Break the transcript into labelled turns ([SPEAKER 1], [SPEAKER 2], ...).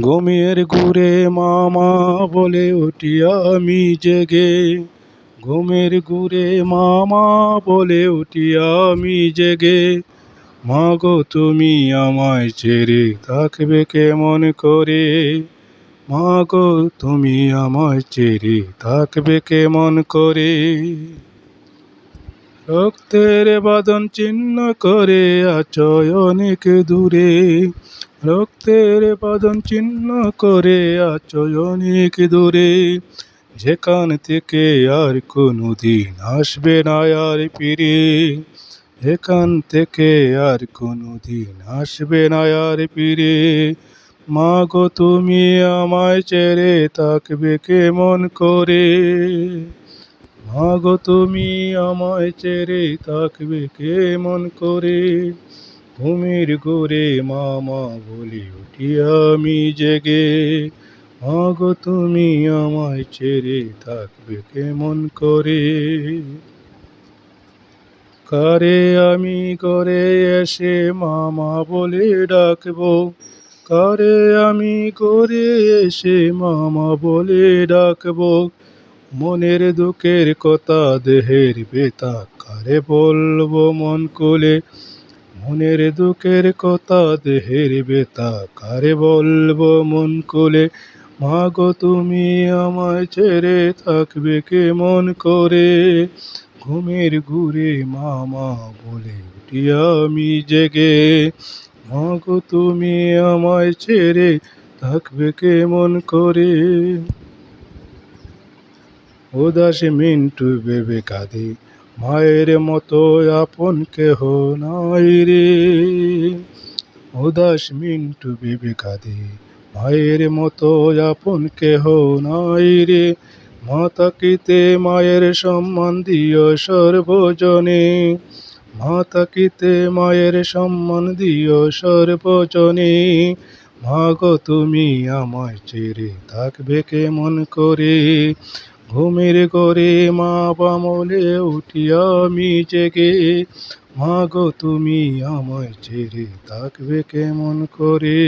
[SPEAKER 1] ঘুমের ঘুরে মামা বলে উঠি আমি জেগে। ঘুমের ঘুরে মামা বলে উঠি আমি জেগে। মাগো তুমি আমায় ছেড়ে থাকবে কেমন করে? মাগো তুমি আমায় ছেড়ে থাকবে কেমন করে? রক্তের বাঁধন ছিন্ন করে আছো অনেক দূরে। রক্তের বাঁধন ছিন্ন করে আছো অনেক দূরে। যেখান থেকে আর কোনোদিন আসবে না আর ফিরে। এখান থেকে আর কোনোদিন আসবে না আর ফিরে। মাগো তুমি আমায় ছেড়ে থাকবে কেমন করে? মাগো তুমি আমায় ছেড়ে থাকবে কেমন করে? ঘুমের ঘোরে মামা বলে উঠি আমি জেগে। মাগো তুমি আমায় ছেড়ে থাকবে কেমন করে? কারে আমি করে এসে মামা বলে ডাকবো? কারে আমি করে এসে মামা বলে ডাকবো? মনের দুঃখের কথা দেহের ব্যথা কারে বলবো মন খুলে? মনের দুঃখের কথা দেহের ব্যথা কারে বলবো মন খুলে? মাগো তুমি আমায় ছেড়ে থাকবে কেমন করে? ঘুমের ঘুরে মামা বলে উঠি আমি জেগে। মাগো তুমি আমায় ছেড়ে থাকবে কেমন করে? উদাস মিন্টু ভেবে কাঁদে, মায়ের মতো আপন কেহ নাই রে। উদাস মিন্টু ভেবে কাঁদে, মায়ের মতো আপন কেহ নাই রে। মা থাকিতে মায়ের সম্মান দিও সর্বজনে। মা থাকিতে মায়ের সম্মান দিও সর্বজনে। মাগো তুমি আমায় ছেড়ে থাকবে কেমন করে? ঘুমের ঘোরে মা বলে উঠি আমি জেগে। মাগো তুমি আমায় ছেড়ে থাকবে কেমন করে?